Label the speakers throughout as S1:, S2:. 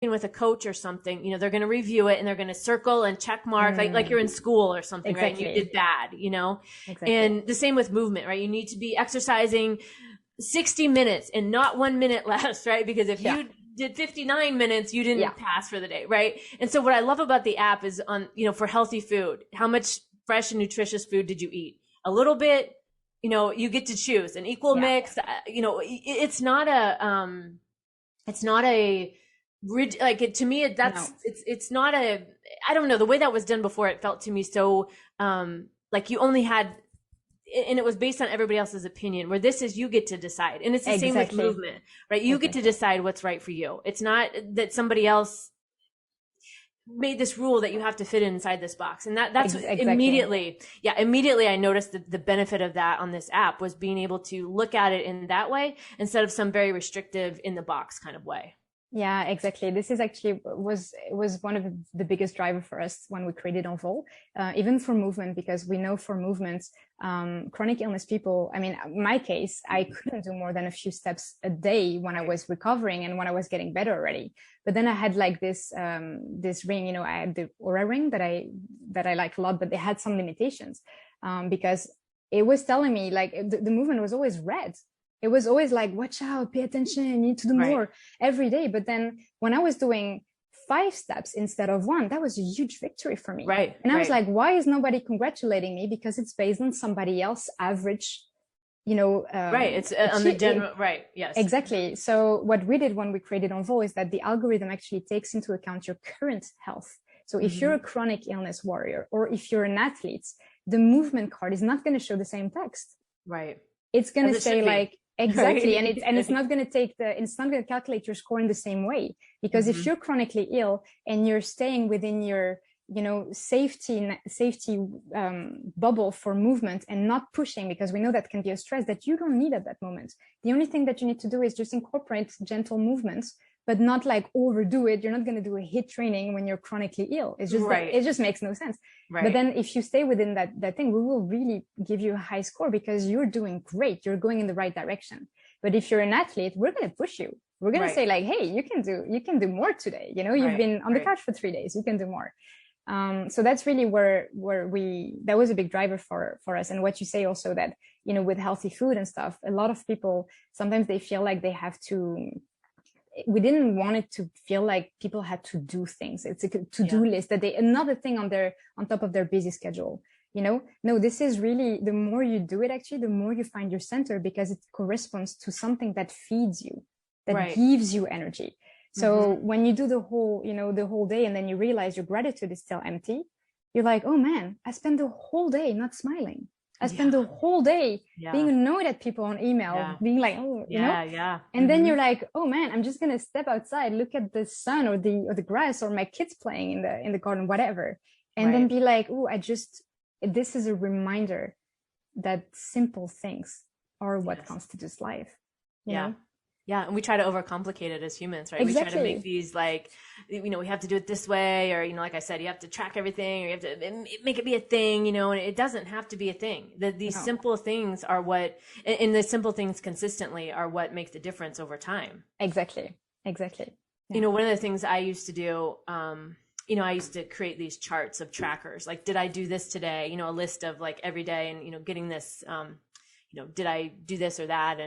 S1: with a coach or something, they're going to review it and they're going to circle and check mark, like you're in school or something, right? And you did bad, and the same with movement, right? You need to be exercising 60 minutes and not 1 minute less, right? Because if you did 59 minutes, you didn't pass for the day, right? And so what I love about the app is for healthy food, how much fresh and nutritious food did you eat? A little bit, you get to choose an equal mix. It's not a like it to me. It's not a. I don't know, the way that was done before. It felt to me so like you only had, and it was based on everybody else's opinion. Where this is, you get to decide, and it's the same with movement, right? You get to decide what's right for you. It's not that somebody else made this rule that you have to fit inside this box, and that's immediately I noticed the benefit of that on this app was being able to look at it in that way instead of some very restrictive in the box kind of way.
S2: Yeah, exactly. This is actually was one of the biggest driver for us when we created Envol, even for movement, because we know for movements, chronic illness people, I mean, in my case, I couldn't do more than a few steps a day when I was recovering and when I was getting better already. But then I had like this ring, I had the Aura ring that I like a lot, but they had some limitations, because it was telling me like the movement was always red. It was always like, watch out, pay attention, you need to do more every day. But then when I was doing 5 steps instead of 1, that was a huge victory for me.
S1: Right.
S2: And I was like, why is nobody congratulating me? Because it's based on somebody else average,
S1: right. It's on the general, right. Yes.
S2: Exactly. So what we did when we created Envol is that the algorithm actually takes into account your current health. So if you're a chronic illness warrior, or if you're an athlete, the movement card is not going to show the same text.
S1: Right.
S2: It's going to say like, exactly. And it's not going to it's not going to calculate your score in the same way, because if you're chronically ill and you're staying within your, safety bubble for movement and not pushing, because we know that can be a stress that you don't need at that moment. The only thing that you need to do is just incorporate gentle movements, but not like overdo it. You're not going to do a HIIT training when you're chronically ill. It's just, it just makes no sense. Right. But then if you stay within that thing, we will really give you a high score because you're doing great. You're going in the right direction. But if you're an athlete, we're going to push you. We're going to say like, hey, you can do more today. You've been on the couch for 3 days. You can do more. So that's really where that was a big driver for us. And what you say also that, with healthy food and stuff, a lot of people, sometimes they feel like they have to, we didn't want it to feel like people had to do things. It's a to-do list that another thing on top of their busy schedule. No, this is really, the more you do it, actually, the more you find your center, because it corresponds to something that feeds you, that gives you energy. So when you do the whole day, and then you realize your gratitude is still empty, you're like, oh man, I spent the whole day not smiling. I spent the whole day being annoyed at people on email, being like, oh, you know? And then you're like, oh man, I'm just going to step outside, look at the sun or the grass or my kids playing in the garden, whatever. And then be like, oh, this is a reminder that simple things are what constitutes life. You know?
S1: Yeah. And we try to overcomplicate it as humans, right?
S2: Exactly.
S1: We try to make these like, we have to do it this way, or, like I said, you have to track everything, or you have to make it be a thing, and it doesn't have to be a thing. These simple things are and the simple things consistently are what make the difference over time.
S2: Exactly. Yeah.
S1: One of the things I used to do, I used to create these charts of trackers. Like, did I do this today? A list of like every day and, getting this, did I do this or that?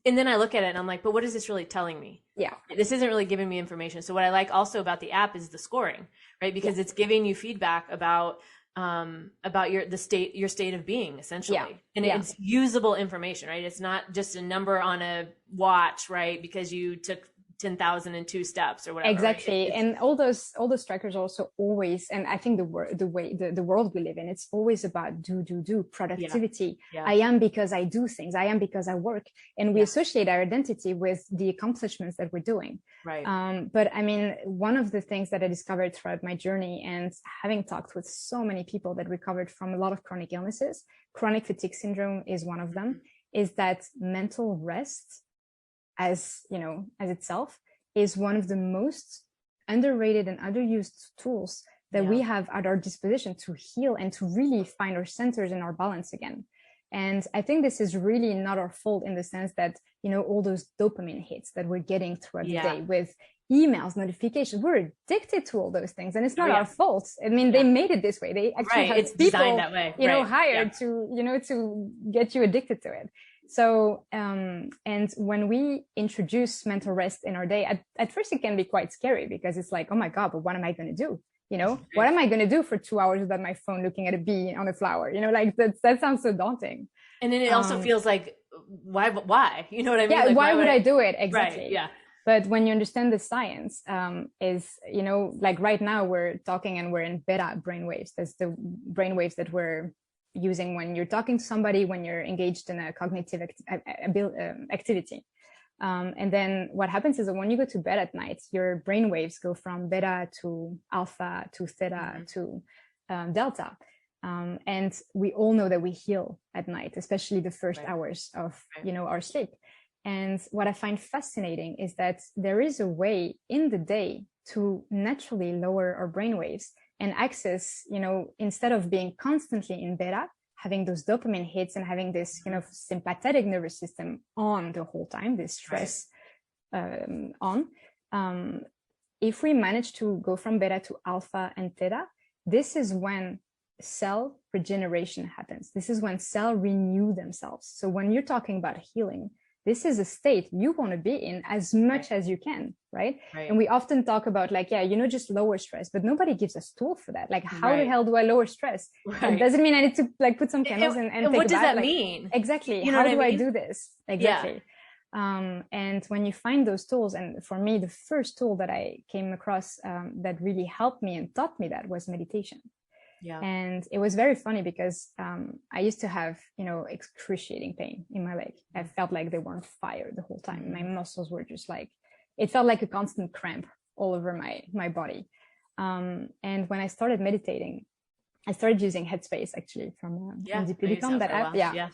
S1: And then I look at it and I'm like, but what is this really telling me?
S2: Yeah.
S1: This isn't really giving me information. So what I like also about the app is the scoring, right? Because it's giving you feedback about your state of being, essentially. And it's usable information, right? It's not just a number on a watch, right? Because you took 10,002 steps or whatever.
S2: Exactly.
S1: Right?
S2: And all those trackers are also always, and I think the world we live in, it's always about do productivity. I am because I do things. I am because I work. And we associate our identity with the accomplishments that we're doing.
S1: Right.
S2: But I mean, one of the things that I discovered throughout my journey, and having talked with so many people that recovered from a lot of chronic illnesses, chronic fatigue syndrome is one of them, is that mental rest as itself is one of the most underrated and underused tools that we have at our disposition to heal and to really find our centers and our balance again. And I think this is really not our fault in the sense that, you know, all those dopamine hits that we're getting throughout the day with emails, notifications, we're addicted to all those things. And it's not our fault. I mean, they made it this way. They actually have
S1: it's
S2: people,
S1: designed that way.
S2: You know, hired to, you know, to get you addicted to it. So, and when we introduce mental rest in our day, at first it can be quite scary because it's like, oh my God, but what am I going to do? You know, what am I going to do for 2 hours without my phone looking at a bee on a flower? You know, like that sounds so daunting.
S1: And then it also feels like, why? You know what I mean?
S2: Yeah.
S1: Like,
S2: why would I do it? Exactly.
S1: Right, yeah.
S2: But when you understand the science, is, you know, like right now we're talking and we're in beta brainwaves. That's the brainwaves that we're using when you're talking to somebody, when you're engaged in a cognitive activity. And then what happens is that when you go to bed at night, your brain waves go from beta to alpha to theta to delta. And we all know that we heal at night, especially the first hours of, you know, our sleep. And what I find fascinating is that there is a way in the day to naturally lower our brain waves and access, you know, instead of being constantly in beta, having those dopamine hits and having this kind of sympathetic nervous system on the whole time, this stress if we manage to go from beta to alpha and theta, this is when cell regeneration happens. This is when cells renew themselves. So when you're talking about healing, this is a state you want to be in as much as you can, right? And we often talk about like, yeah, you know, just lower stress, but nobody gives us tool for that. Like, how the hell do I lower stress? It doesn't mean I need to like put some candles and take
S1: what does that
S2: like,
S1: mean?
S2: Exactly.
S1: You know
S2: how do I
S1: mean?
S2: do this? Exactly. And when you find those tools, and for me, the first tool that I came across that really helped me and taught me that was meditation. Yeah. And it was very funny because I used to have, you know, excruciating pain in my leg. I felt like they were on fire the whole time. My muscles were just like, it felt like a constant cramp all over my body. And when I started meditating, I started using Headspace actually from Indipudicom, that app. Yeah.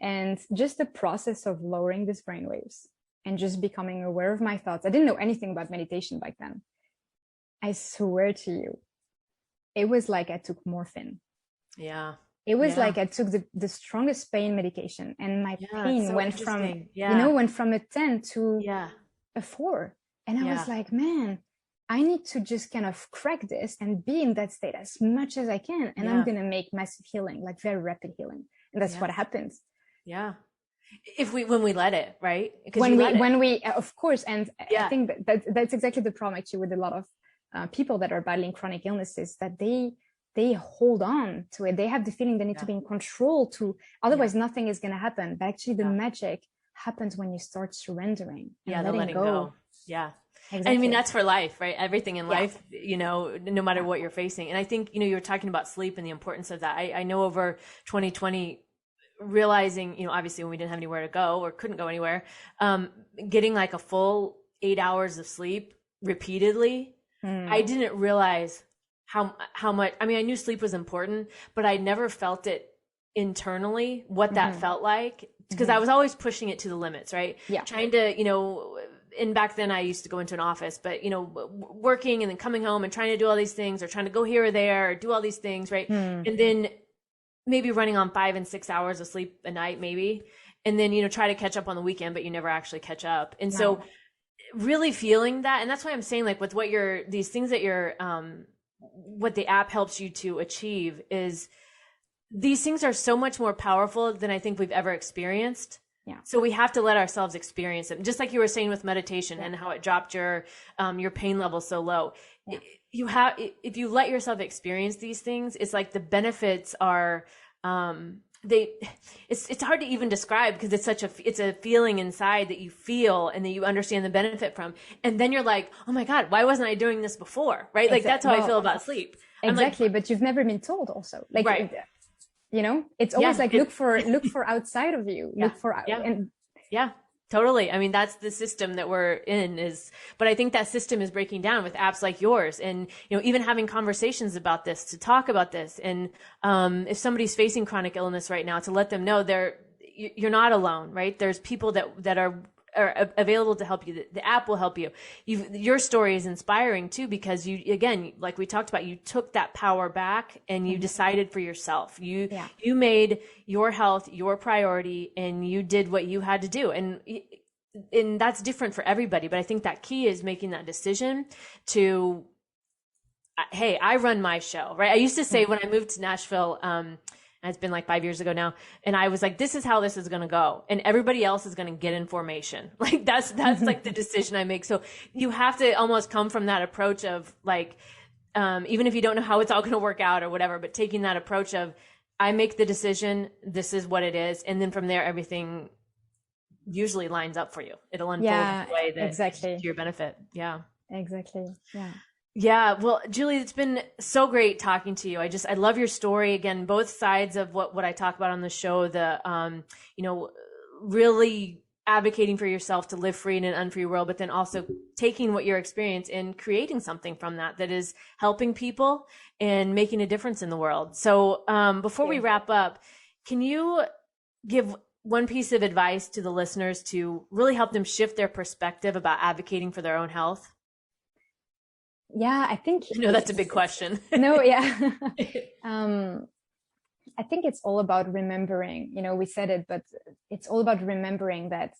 S2: And just the process of lowering these brainwaves and just becoming aware of my thoughts. I didn't know anything about meditation back then. I swear to you, it was like I took morphine. Yeah. It was like I took the strongest pain medication, and my pain went from, you know, went from a 10 to a 4. And I was like, man, I need to just kind of crack this and be in that state as much as I can. And I'm going to make massive healing, like very rapid healing. And that's what happens. Yeah.
S1: When we let it, right?
S2: When we, of course. And I think that's exactly the problem actually with a lot of people that are battling chronic illnesses, that they hold on to it. They have the feeling they need to be in control otherwise nothing is going to happen. But actually the magic happens when you start surrendering and letting go. Yeah. Exactly.
S1: I mean, that's for life, right? Everything in life, you know, no matter what you're facing. And I think, you know, you were talking about sleep and the importance of that. I know over 2020, realizing, you know, obviously when we didn't have anywhere to go or couldn't go anywhere, getting like a full 8 hours of sleep repeatedly, I didn't realize how much, I mean, I knew sleep was important, but I never felt it internally, what that felt like, because I was always pushing it to the limits, right? Yeah. Trying to, you know, and back then I used to go into an office, but, you know, working and then coming home and trying to do all these things, or trying to go here or there or do all these things, right? And then maybe running on 5 and 6 hours of sleep a night, maybe. And then, you know, try to catch up on the weekend, but you never actually catch up. And so really feeling that, and that's why I'm saying, like, with what these things that you're, what the app helps you to achieve is, these things are so much more powerful than I think we've ever experienced. Yeah. So we have to let ourselves experience them. Just like you were saying with meditation and how it dropped your pain level so low. Yeah. If you let yourself experience these things, it's like the benefits are, it's hard to even describe, because it's a feeling inside that you feel and that you understand the benefit from. And then you're like, oh my God, why wasn't I doing this before? Right? Like, that's how I feel about sleep.
S2: Exactly. But you've never been told also. Like, right. You know, it's always like, look for outside of you, look for, and
S1: totally. I mean, that's the system that we're in but I think that system is breaking down with apps like yours, and, you know, even having conversations about this, to talk about this. And, if somebody's facing chronic illness right now, to let them know you're not alone, right? There's people that are are available to help you. The app will help you. Your story is inspiring too, because you, again, like we talked about, you took that power back and you decided for yourself. You made your health your priority and you did what you had to do. And that's different for everybody. But I think that key is making that decision to, hey, I run my show, right? I used to say when I moved to Nashville, it's been like 5 years ago now. And I was like, this is how this is going to go. And everybody else is going to get information. Like that's like the decision I make. So you have to almost come from that approach of like, even if you don't know how it's all going to work out or whatever, but taking that approach of, I make the decision, this is what it is. And then from there, everything usually lines up for you. It'll unfold in a way that to your benefit. Yeah.
S2: Exactly. Yeah.
S1: Yeah. Well, Julie, it's been so great talking to you. I love your story. Again, both sides of what I talk about on the show, the, really advocating for yourself to live free in an unfree world, but then also taking what your experience and creating something from that is helping people and making a difference in the world. So, before we wrap up, can you give one piece of advice to the listeners to really help them shift their perspective about advocating for their own health?
S2: Yeah, I think
S1: that's a big question.
S2: No, yeah. I think it's all about remembering, we said it, but it's all about remembering that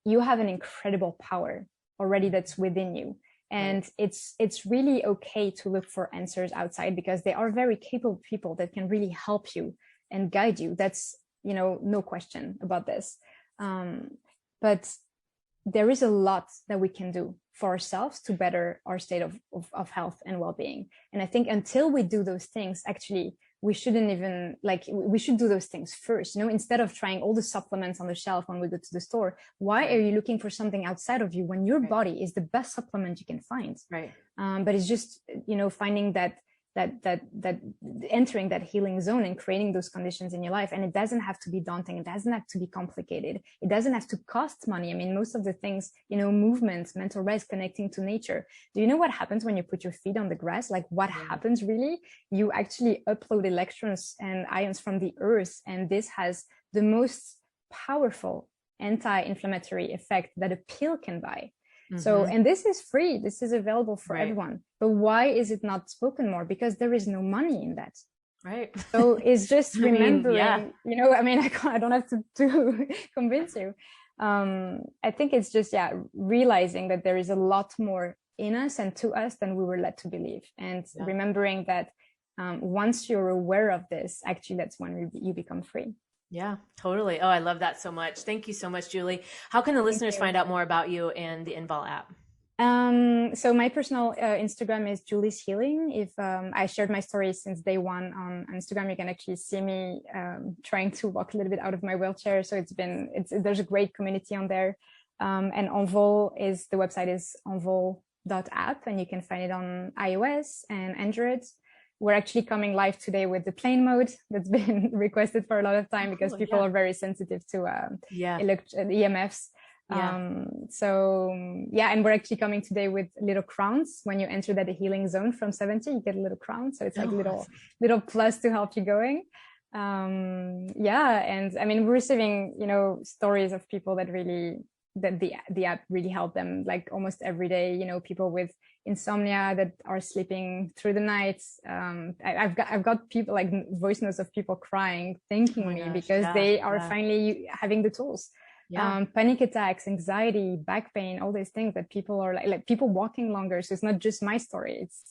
S2: you have an incredible power already that's within you. And it's really okay to look for answers outside, because there are very capable people that can really help you and guide you. That's, no question about this. But there is a lot that we can do for ourselves to better our state of health and well-being. And I think until we do those things, actually, we shouldn't even we should do those things first, instead of trying all the supplements on the shelf when we go to the store. Why are you looking for something outside of you when your body is the best supplement you can find? Right. But it's just, finding that entering that healing zone and creating those conditions in your life. And it doesn't have to be daunting. It doesn't have to be complicated. It doesn't have to cost money. I mean, most of the things, movement, mental rest, connecting to nature. Do you know what happens when you put your feet on the grass? Like what happens really? You actually upload electrons and ions from the earth. And this has the most powerful anti-inflammatory effect that a pill can buy. So, and this is free. This is available for everyone. But why is it not spoken more? Because there is no money in that. Right. So it's just remembering, I don't have to convince you. I think it's just, realizing that there is a lot more in us and to us than we were led to believe. And remembering that once you're aware of this, actually, that's when you become free. Yeah, totally. Oh, I love that so much. Thank you so much, Julie. How can the listeners find out more about you and the Invol app? So my personal Instagram is Julie's Healing. If I shared my story since day one on Instagram, you can actually see me trying to walk a little bit out of my wheelchair. So there's a great community on there. And Invol the website is envol.app, and you can find it on iOS and Android. We're actually coming live today with the plain mode that's been requested for a lot of time because people are very sensitive to EMFs. And we're actually coming today with little crowns. When you enter that healing zone from 70, you get a little crown. So it's like little plus to help you going. And I mean, we're receiving, stories of people that the app really helped them, like almost every day, people with insomnia that are sleeping through the night. I've got people, like voice notes of people crying, thanking me because they are finally having the tools. Panic attacks, anxiety, back pain, all these things that people are like people walking longer. So it's not just my story. It's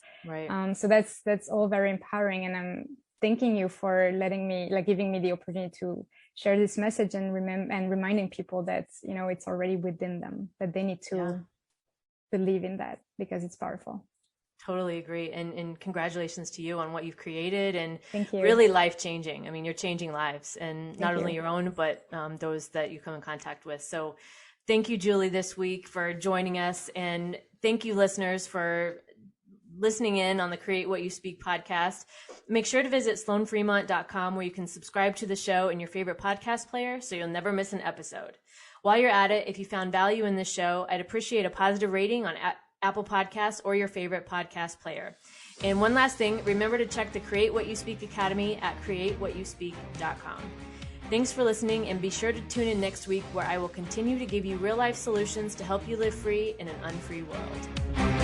S2: so that's all very empowering. And I'm thanking you for giving me the opportunity to share this message and reminding people that, it's already within them, that they need to believe in that because it's powerful. Totally agree. And congratulations to you on what you've created, and really life-changing. I mean, you're changing lives, and not only your own, but those that you come in contact with. So thank you, Julie, this week for joining us. And thank you, listeners, for listening in on the Create What You Speak podcast. Make sure to visit sloanfremont.com, where you can subscribe to the show in your favorite podcast player so you'll never miss an episode. While you're at it, if you found value in this show, I'd appreciate a positive rating on Apple Podcasts or your favorite podcast player. And one last thing, remember to check the Create What You Speak Academy at createwhatyouspeak.com.
S1: Thanks for listening, and be sure to tune in next week where I will continue to give you real life solutions to help you live free in an unfree world.